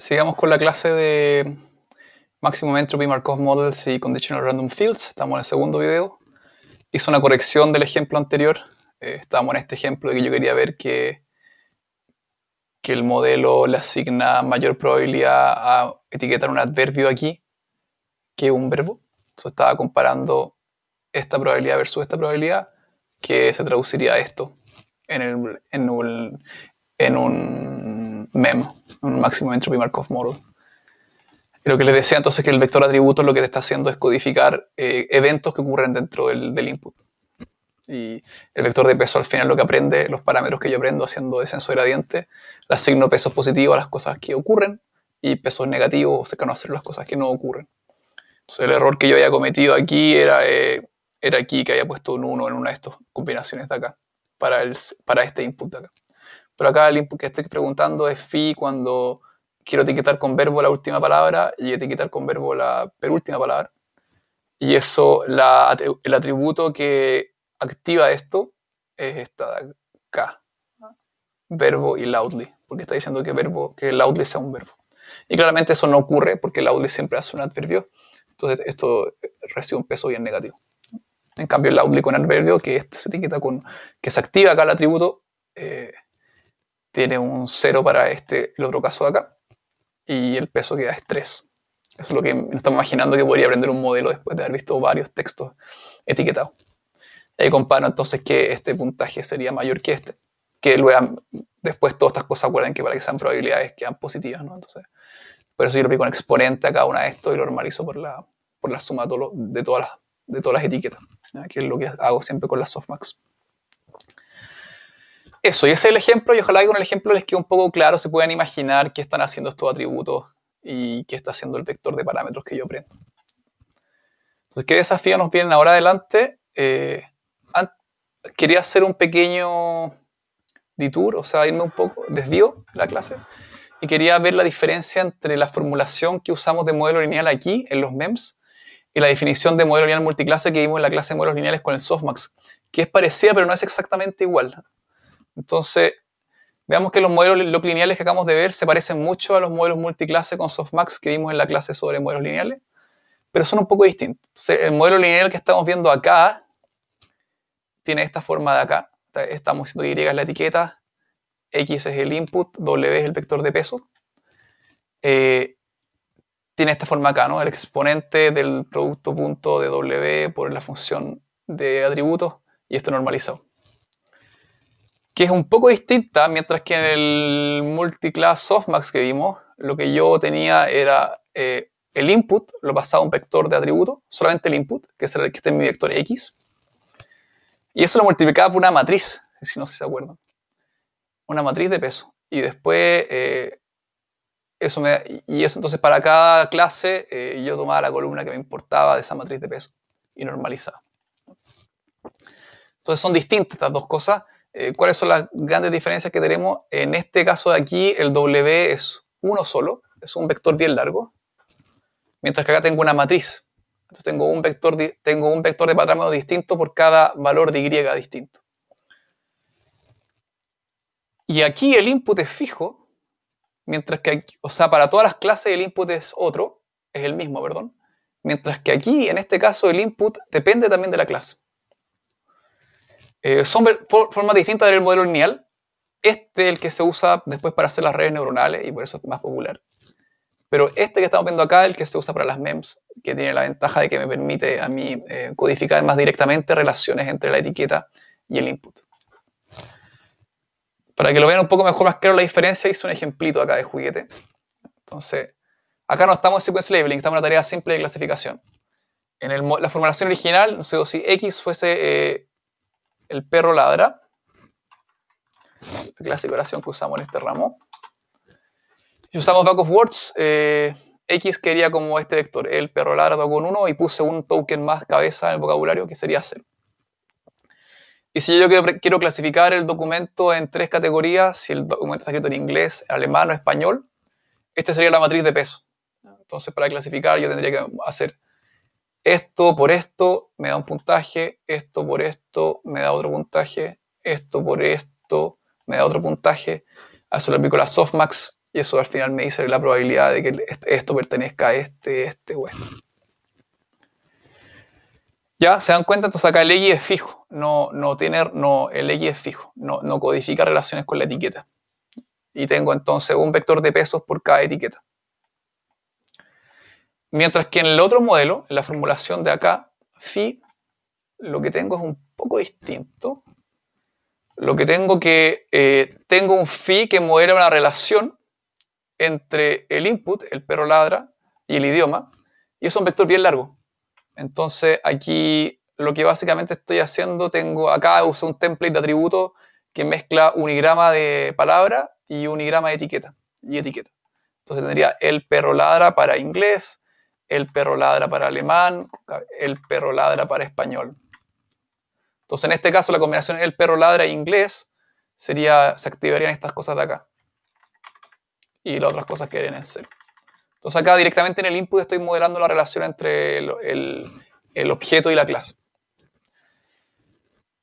Sigamos con la clase de Maximum Entropy Markov Models y Conditional Random Fields. Estamos en el segundo video. Hice una corrección del ejemplo anterior. Estábamos en este ejemplo de que yo quería ver que el modelo le asigna mayor probabilidad a etiquetar un adverbio aquí que un verbo. Entonces estaba comparando esta probabilidad versus esta probabilidad, que se traduciría a esto en un MEM, un Maximum Entropy Markov Model. Lo que les decía entonces es que el vector atributo lo que te está haciendo es codificar eventos que ocurren dentro del input. Y el vector de peso al final lo que aprende, los parámetros que yo aprendo haciendo descenso gradiente, le asigno pesos positivos a las cosas que ocurren y pesos negativos o cercanos a cero las cosas que no ocurren. Entonces el error que yo había cometido aquí era aquí que había puesto un 1 en una de estas combinaciones de acá, para este input de acá. Pero acá el input que estoy preguntando es phi cuando quiero etiquetar con verbo la última palabra y etiquetar con verbo la penúltima palabra. Y eso, el atributo que activa esto es esta de acá, verbo y loudly, porque está diciendo que loudly sea un verbo. Y claramente eso no ocurre porque loudly siempre hace un adverbio, entonces esto recibe un peso bien negativo. En cambio el loudly con adverbio, que se etiqueta que se activa acá el atributo, tiene un 0 para el otro caso de acá, y el peso que da es 3. Eso es lo que nos estamos imaginando que podría aprender un modelo después de haber visto varios textos etiquetados. Y ahí comparo entonces que este puntaje sería mayor que este, que luego después todas estas cosas acuerden que para que sean probabilidades quedan positivas, ¿no? Entonces, por eso yo le aplico un exponente a cada una de estos y lo normalizo por la suma de todas las etiquetas, ¿no? Que es lo que hago siempre con las softmax. Eso, y ese es el ejemplo, y ojalá que con el ejemplo les quede un poco claro, se puedan imaginar qué están haciendo estos atributos y qué está haciendo el vector de parámetros que yo aprendo. Entonces, ¿qué desafíos nos vienen ahora adelante? Quería hacer un pequeño detour, o sea, irme un poco, desvío la clase, y quería ver la diferencia entre la formulación que usamos de modelo lineal aquí, en los MEMS, y la definición de modelo lineal multiclase que vimos en la clase de modelos lineales con el softmax, que es parecida, pero no es exactamente igual. Entonces, veamos que los modelos lineales que acabamos de ver se parecen mucho a los modelos multiclase con softmax que vimos en la clase sobre modelos lineales, pero son un poco distintos. Entonces, el modelo lineal que estamos viendo acá tiene esta forma de acá. Estamos diciendo Y es la etiqueta, X es el input, W es el vector de peso. Tiene esta forma acá, ¿no? El exponente del producto punto de W por la función de atributos y esto normalizado. Que es un poco distinta, mientras que en el multiclass softmax que vimos, lo que yo tenía era el input, lo pasaba a un vector de atributo, solamente el input, que es el que está en mi vector X, y eso lo multiplicaba por una matriz, si no se acuerdan, una matriz de peso, y después eso entonces para cada clase yo tomaba la columna que me importaba de esa matriz de peso y normalizaba. Entonces son distintas estas dos cosas. ¿Cuáles son las grandes diferencias que tenemos? En este caso de aquí, el W es uno solo, es un vector bien largo, mientras que acá tengo una matriz. Entonces tengo un vector de parámetros distinto por cada valor de Y distinto. Y aquí el input es fijo, mientras que aquí, o sea, para todas las clases el input es el mismo, perdón. Mientras que aquí, en este caso, el input depende también de la clase. Son formas distintas del modelo lineal. Este es el que se usa después para hacer las redes neuronales y por eso es más popular. Pero este que estamos viendo acá es el que se usa para las MEMS, que tiene la ventaja de que me permite a mí codificar más directamente relaciones entre la etiqueta y el input. Para que lo vean un poco mejor, más claro la diferencia, hice un ejemplito acá de juguete. Entonces, acá no estamos en sequence labeling, estamos en una tarea simple de clasificación. En la formulación original, no sé si X fuese el perro ladra, la clásica oración que usamos en este ramo. Si usamos back of words, X quería como este vector, el perro ladra con 1 y puse un token más cabeza en el vocabulario que sería 0. Y si yo quiero clasificar el documento en 3 categorías, si el documento está escrito en inglés, alemán o español, esta sería la matriz de peso. Entonces, para clasificar yo tendría que hacer esto por esto, me da un puntaje, esto por esto, me da otro puntaje, esto por esto, me da otro puntaje. A eso le aplico la softmax Y eso al final me dice la probabilidad de que esto pertenezca a este o este. Ya, ¿se dan cuenta? Entonces acá el X es fijo, el X es fijo, no codifica relaciones con la etiqueta. Y tengo entonces un vector de pesos por cada etiqueta. Mientras que en el otro modelo, en la formulación de acá, phi, lo que tengo es un poco distinto. Lo que tengo un phi que modela una relación entre el input, el perro ladra, y el idioma, y es un vector bien largo. Entonces aquí lo que básicamente estoy haciendo, acá uso un template de atributo que mezcla unigrama de palabra y unigrama de etiqueta. Entonces tendría el perro ladra para inglés, el perro ladra para alemán, el perro ladra para español. Entonces en este caso la combinación el perro ladra e inglés se activarían estas cosas de acá. Y las otras cosas quedarían en cero. Entonces acá directamente en el input estoy modelando la relación entre el objeto y la clase.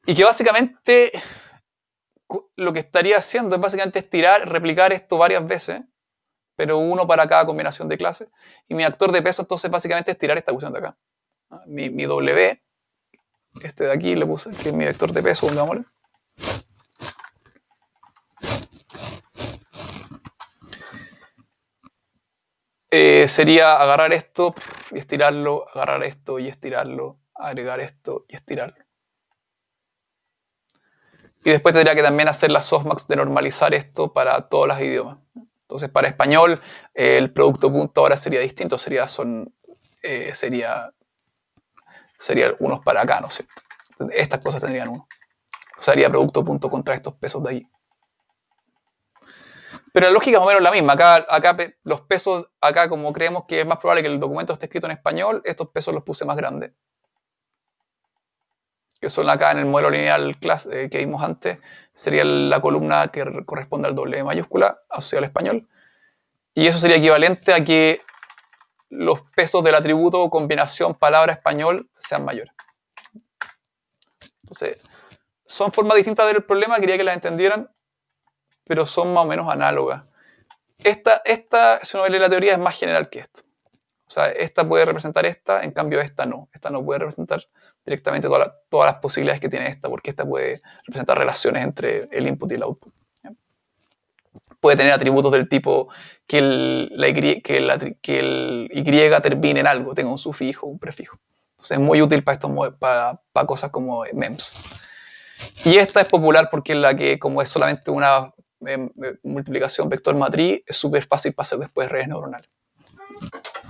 Y que básicamente lo que estaría haciendo es básicamente replicar esto varias veces, pero uno para cada combinación de clases. Y mi actor de peso entonces básicamente es tirar esta cuestión de acá. Mi W, este de aquí le puse, que es mi vector de peso, pongámosle. Sería agarrar esto y estirarlo, agarrar esto y estirarlo, agregar esto y estirarlo. Y después tendría que también hacer la softmax de normalizar esto para todos los idiomas. Entonces, para español, el producto punto ahora sería distinto, sería unos para acá, ¿no es cierto? Estas cosas tendrían uno. O sea, haría producto punto contra estos pesos de aquí. Pero la lógica es más o menos la misma. Acá los pesos, acá como creemos que es más probable que el documento esté escrito en español, estos pesos los puse más grandes. Que son acá en el modelo lineal que vimos antes, sería la columna que corresponde al doble mayúscula asociada al español. Y eso sería equivalente a que los pesos del atributo combinación palabra-español sean mayores. Entonces, son formas distintas de ver el problema, quería que las entendieran, pero son más o menos análogas. Esta, si uno ve la teoría, es más general que esta. O sea, esta puede representar esta, en cambio esta no. Esta no puede representar directamente todas las posibilidades que tiene esta, porque esta puede representar relaciones entre el input y el output. ¿Ya? Puede tener atributos del tipo que el Y termine en algo, tenga un sufijo, un prefijo. Entonces es muy útil para cosas como MEMS. Y esta es popular porque es la que, como es solamente una multiplicación vector matriz, es súper fácil para hacer después redes neuronales.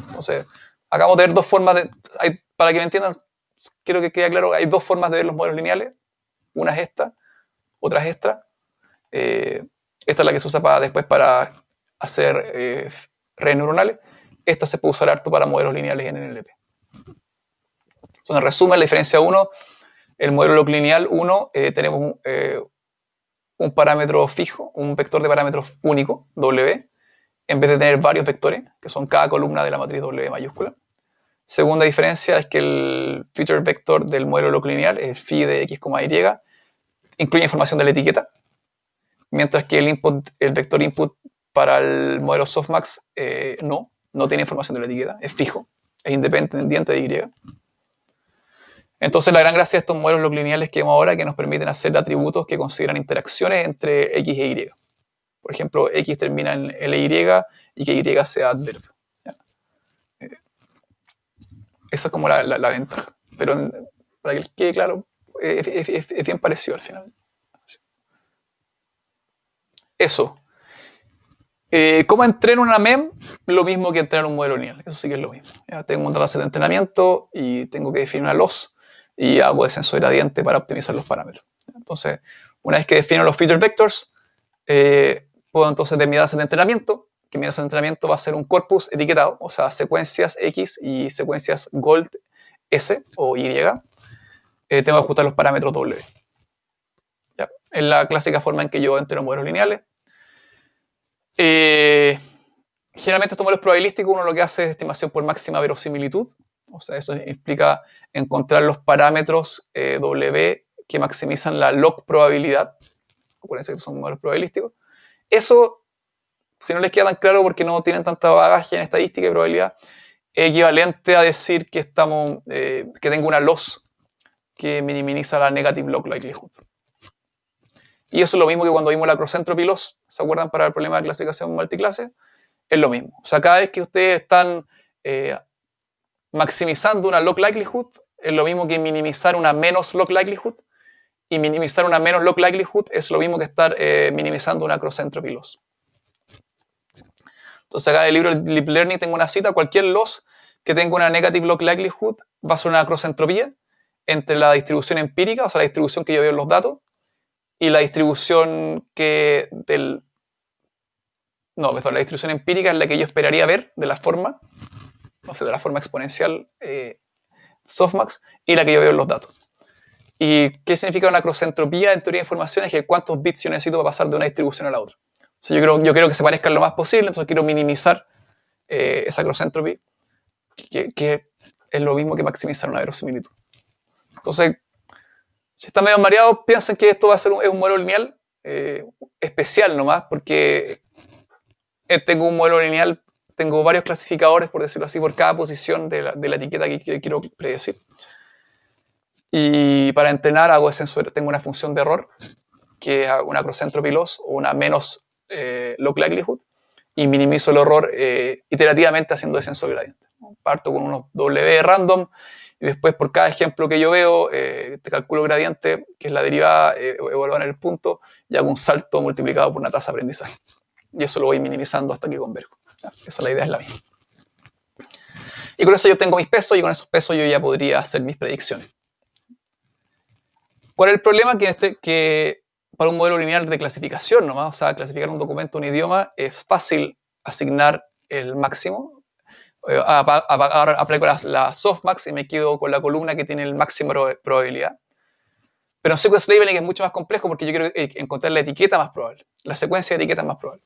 Entonces, acabamos de ver dos formas para que me entiendan, quiero que quede claro, hay dos formas de ver los modelos lineales. Una es esta, otra es esta. Esta es la que se usa después para hacer redes neuronales. Esta se puede usar harto para modelos lineales en NLP. Entonces, en resumen, la diferencia 1, el modelo lineal 1, tenemos un parámetro fijo, un vector de parámetros único, W, en vez de tener varios vectores, que son cada columna de la matriz W mayúscula. Segunda diferencia es que el feature vector del modelo locolineal, el phi de x, y, incluye información de la etiqueta, mientras que el vector input para el modelo softmax no tiene información de la etiqueta, es fijo, es independiente de y. Entonces la gran gracia de estos modelos locolineales que vemos ahora es que nos permiten hacer atributos que consideran interacciones entre x e y. Por ejemplo, x termina en ly y que y sea adverb. Esa es como la ventaja. Pero para que quede claro, es bien parecido al final. Eso. ¿Cómo entreno una MEM? Lo mismo que entrenar un modelo lineal. Eso sí que es lo mismo. ¿Ya? Tengo un dataset de entrenamiento y tengo que definir una loss y hago descenso gradiente para optimizar los parámetros. Entonces, una vez que defino los feature vectors, puedo entonces de mi dataset de entrenamiento, que mi dataset de entrenamiento va a ser un corpus etiquetado, o sea, secuencias X y secuencias Gold S o Y. Tengo que ajustar los parámetros W. ¿Ya? Es la clásica forma en que yo entreno modelos lineales. Generalmente estos modelos probabilísticos uno lo que hace es estimación por máxima verosimilitud. O sea, eso implica encontrar los parámetros W que maximizan la log probabilidad. Acuérdense que estos son modelos probabilísticos. Eso si no les queda tan claro porque no tienen tanta bagaje en estadística y probabilidad, es equivalente a decir que tengo una loss que minimiza la negative log likelihood. Y eso es lo mismo que cuando vimos la cross entropy loss, ¿se acuerdan para el problema de clasificación multiclase? Es lo mismo. O sea, cada vez que ustedes están maximizando una log likelihood, es lo mismo que minimizar una menos log likelihood, y minimizar una menos log likelihood es lo mismo que estar minimizando una cross entropy loss. Entonces acá en el libro Deep Learning tengo una cita: cualquier loss que tenga una negative log likelihood va a ser una cross entropía entre la distribución empírica, o sea, la distribución que yo veo en los datos, y la distribución la distribución empírica es la que yo esperaría ver de la forma, no sé, de la forma exponencial softmax, y la que yo veo en los datos. ¿Y qué significa una cross-entropía en teoría de información? Es que cuántos bits yo necesito para pasar de una distribución a la otra. O sea, yo quiero que se parezcan lo más posible, entonces quiero minimizar esa cross-entropy, que es lo mismo que maximizar una verosimilitud. Entonces, si están medio mareados, piensen que esto va a ser un modelo lineal especial nomás, porque tengo un modelo lineal, tengo varios clasificadores, por decirlo así, por cada posición de la etiqueta que quiero predecir. Y para entrenar hago tengo una función de error, que es una cross entropy loss o una menos log likelihood, y minimizo el error iterativamente haciendo descenso de gradiente. Parto con unos W random, y después por cada ejemplo que yo veo, te calculo gradiente, que es la derivada evaluada en el punto, y hago un salto multiplicado por una tasa de aprendizaje. Y eso lo voy minimizando hasta que converjo. Esa la idea es la misma. Y con eso yo tengo mis pesos, y con esos pesos yo ya podría hacer mis predicciones. ¿Cuál es el problema? Que para un modelo lineal de clasificación nomás, o sea, clasificar un documento, un idioma, es fácil asignar el máximo. Aplico la softmax y me quedo con la columna que tiene el máximo probabilidad. Pero en sequence labeling es mucho más complejo porque yo quiero encontrar la etiqueta más probable, la secuencia de etiquetas más probable.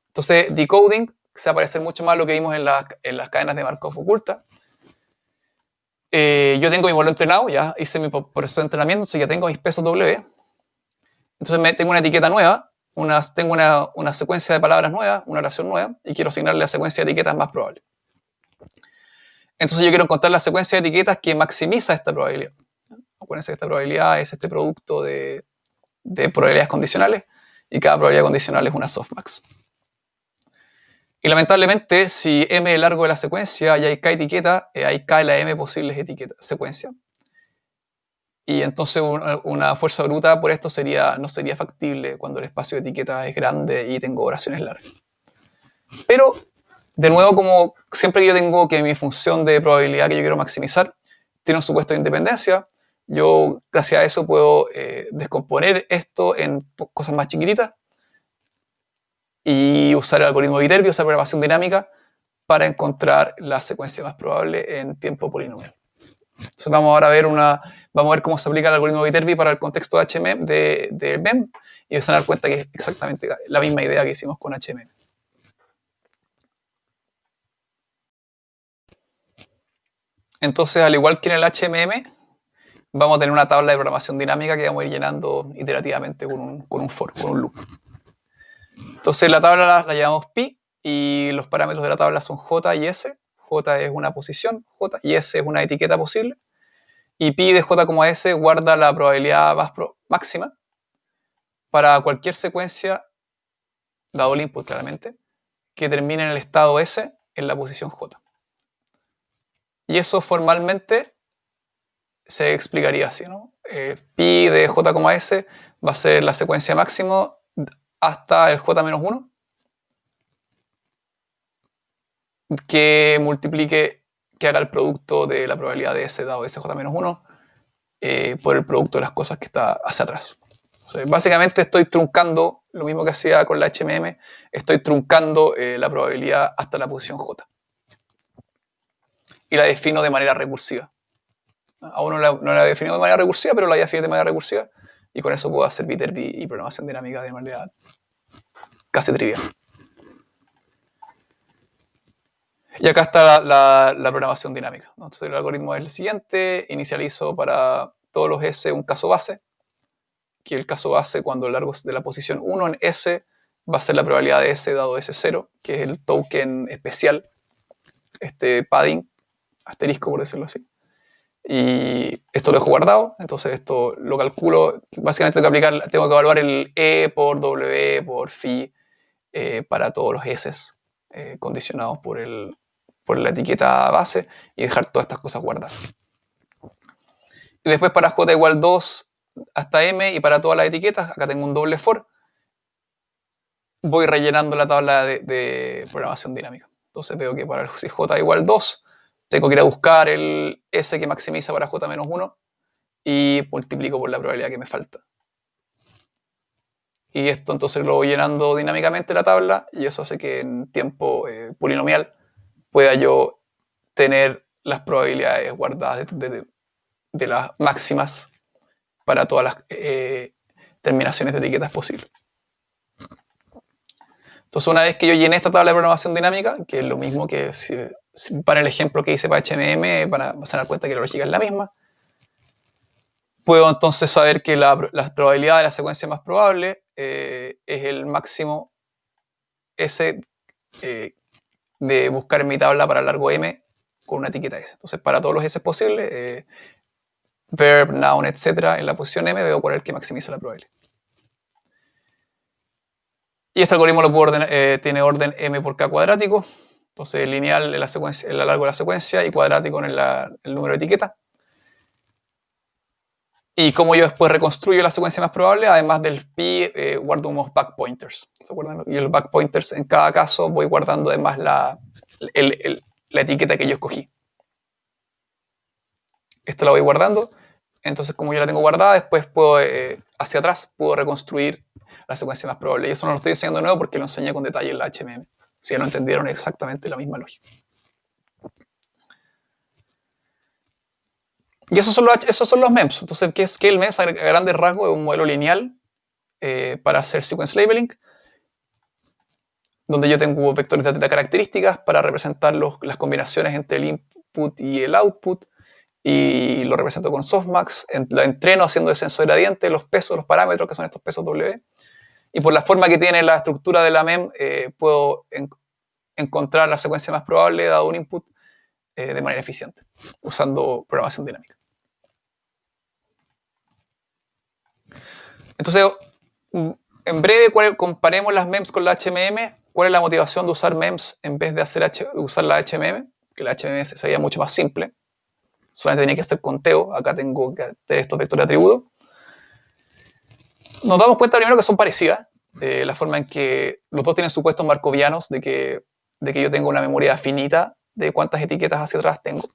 Entonces, decoding se va a parecer mucho más a lo que vimos en las cadenas de Markov ocultas. Yo tengo mi modelo entrenado, ya hice mi proceso de entrenamiento, entonces ya tengo mis pesos W. Entonces tengo una etiqueta nueva, tengo una secuencia de palabras nueva, una oración nueva, y quiero asignarle la secuencia de etiquetas más probable. Entonces yo quiero encontrar la secuencia de etiquetas que maximiza esta probabilidad. Acuérdense que esta probabilidad es este producto de probabilidades condicionales, y cada probabilidad condicional es una softmax. Y lamentablemente, si m es el largo de la secuencia y hay k etiquetas, hay k en la m posibles secuencias. Y entonces una fuerza bruta por esto no sería factible cuando el espacio de etiquetas es grande y tengo oraciones largas. Pero, de nuevo, como siempre que yo tengo que mi función de probabilidad que yo quiero maximizar tiene un supuesto de independencia, yo gracias a eso puedo descomponer esto en cosas más chiquititas y usar el algoritmo de Viterbi, usar programación dinámica para encontrar la secuencia más probable en tiempo polinomial. Entonces vamos ahora a ver cómo se aplica el algoritmo de Viterbi para el contexto de HMM, de MEM, y se van a dar cuenta que es exactamente la misma idea que hicimos con HMM. Entonces, al igual que en el HMM, vamos a tener una tabla de programación dinámica que vamos a ir llenando iterativamente con un for, con un loop. Entonces la tabla la llamamos pi, y los parámetros de la tabla son j y s. J es una posición, j, y s es una etiqueta posible. Y pi de j, s guarda la probabilidad máxima para cualquier secuencia, dado el input claramente, que termine en el estado s en la posición j. Y eso formalmente se explicaría así, ¿no? Pi de j, s va a ser la secuencia máxima hasta el j-1, que haga el producto de la probabilidad de s dado sj-1 por el producto de las cosas que está hacia atrás. Entonces, básicamente estoy truncando lo mismo que hacía con la HMM, estoy truncando la probabilidad hasta la posición j. Y la defino de manera recursiva. Aún no la he definido de manera recursiva, pero la voy a definir de manera recursiva, y con eso puedo hacer Viterbi y programación dinámica de manera casi trivial. Y acá está la programación dinámica, ¿no? Entonces el algoritmo es el siguiente: inicializo para todos los S un caso base, que el caso base, cuando el largo de la posición 1 en S va a ser la probabilidad de S dado S0, que es el token especial, este padding, asterisco por decirlo así. Y esto lo dejo guardado, entonces esto lo calculo, básicamente tengo que evaluar el E por W por phi para todos los S condicionados por la etiqueta base y dejar todas estas cosas guardadas. Y después para J igual 2 hasta M y para todas las etiquetas, acá tengo un doble for, voy rellenando la tabla de programación dinámica. Entonces veo que para si J igual 2, tengo que ir a buscar el S que maximiza para J menos 1 y multiplico por la probabilidad que me falta. Y esto entonces lo voy llenando dinámicamente la tabla y eso hace que en tiempo polinomial pueda yo tener las probabilidades guardadas de las máximas para todas las terminaciones de etiquetas posibles. Entonces, una vez que yo llené esta tabla de programación dinámica, que es lo mismo que para el ejemplo que hice para HMM, van a dar cuenta que la lógica es la misma, puedo entonces saber que la probabilidad de la secuencia más probable es el máximo S de buscar en mi tabla para largo M con una etiqueta S. Entonces, para todos los S posibles, verb, noun, etc., en la posición M veo cuál es el que maximiza la probabilidad. Y este algoritmo lo puedo tiene orden M por K cuadrático. Entonces, lineal en la secuencia, en la largo de la secuencia y cuadrático en el número de etiquetas. Y como yo después reconstruyo la secuencia más probable, además del pi, guardo unos backpointers. ¿Se acuerdan? Y los backpointers, en cada caso, voy guardando además la etiqueta que yo escogí. Esta la voy guardando. Entonces, como yo la tengo guardada, después puedo, hacia atrás, puedo reconstruir la secuencia más probable. Y eso no lo estoy enseñando de nuevo porque lo enseñé con detalle en la HMM. Si ya lo entendieron exactamente la misma lógica. Y esos son los MEMS. Entonces, ¿qué es el MEMS? A grandes rasgos es un modelo lineal para hacer sequence labeling, donde yo tengo vectores de características para representar las combinaciones entre el input y el output, y lo represento con softmax, lo entreno haciendo descenso de gradiente, los pesos, los parámetros, que son estos pesos W, y por la forma que tiene la estructura de la MEM, puedo encontrar la secuencia más probable dado un input de manera eficiente, usando programación dinámica. Entonces, en breve, comparemos las MEMS con la HMM. ¿Cuál es la motivación de usar MEMS en vez de usar la HMM? Que la HMM se veía mucho más simple. Solamente tenía que hacer conteo. Acá tengo que tener estos vectores de atributos. Nos damos cuenta primero que son parecidas. La forma en que los dos tienen supuestos markovianos de que yo tengo una memoria finita de cuántas etiquetas hacia atrás tengo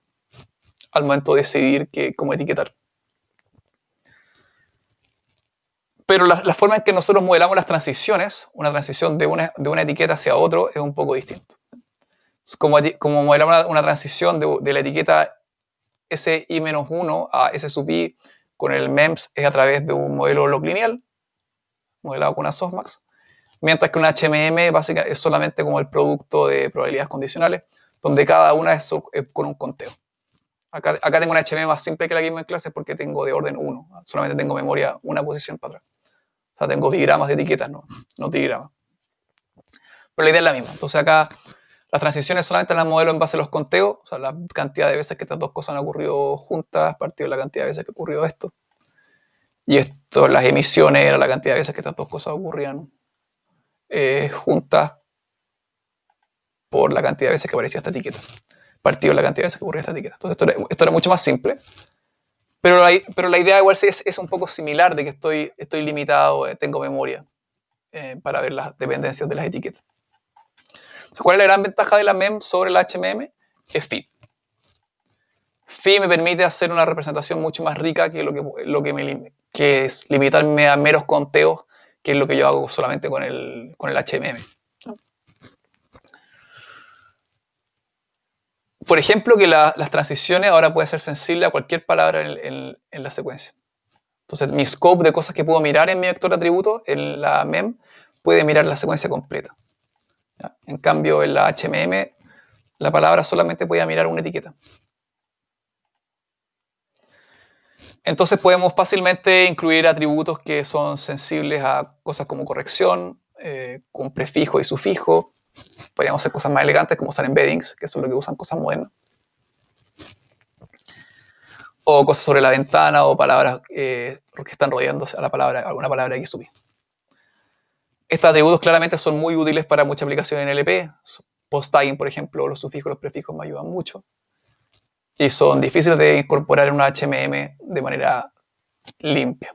al momento de decidir cómo etiquetar. Pero la forma en que nosotros modelamos las transiciones, una transición de una etiqueta hacia otro, es un poco distinto. Como modelamos una transición de la etiqueta SI-1 a S sub i con el MEMS es a través de un modelo log lineal, modelado con una softmax, mientras que una HMM básicamente es solamente como el producto de probabilidades condicionales, donde cada una es con un conteo. Acá tengo una HMM más simple que la que vimos en clase porque tengo de orden 1, solamente tengo memoria una posición para atrás. O sea, tengo bigramas de etiquetas, no trigramas. Pero la idea es la misma. Entonces acá las transiciones solamente las modelo en base a los conteos, o sea, la cantidad de veces que estas dos cosas han ocurrido juntas, partido de la cantidad de veces que ha ocurrido esto. Y esto, las emisiones, era la cantidad de veces que estas dos cosas ocurrían juntas por la cantidad de veces que aparecía esta etiqueta. Partido de la cantidad de veces que ocurría esta etiqueta. Entonces esto era mucho más simple. Pero la idea igual es un poco similar, de que estoy limitado, tengo memoria para ver las dependencias de las etiquetas. Entonces, ¿cuál es la gran ventaja de la MEM sobre la HMM? Es phi. Phi me permite hacer una representación mucho más rica que es limitarme a meros conteos, que es lo que yo hago solamente con el HMM. Por ejemplo, que las transiciones ahora pueden ser sensibles a cualquier palabra en la secuencia. Entonces, mi scope de cosas que puedo mirar en mi vector de atributos, en la MEM, puede mirar la secuencia completa. ¿Ya? En cambio, en la HMM, la palabra solamente podía mirar una etiqueta. Entonces, podemos fácilmente incluir atributos que son sensibles a cosas como corrección, con prefijo y sufijo. Podríamos hacer cosas más elegantes como usar embeddings, que eso es lo que usan cosas modernas. O cosas sobre la ventana o palabras que están rodeándose a la palabra, alguna palabra que subí. Estos atributos claramente son muy útiles para muchas aplicaciones en LP. Post-tagging, por ejemplo, los sufijos y los prefijos me ayudan mucho. Y son difíciles de incorporar en una HMM de manera limpia.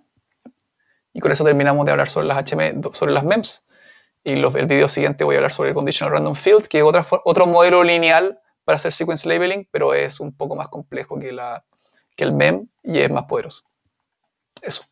Y con eso terminamos de hablar sobre las sobre las MEMS. Y el video siguiente voy a hablar sobre el Conditional Random Field, que es otro modelo lineal para hacer sequence labeling, pero es un poco más complejo que el MEM y es más poderoso. Eso.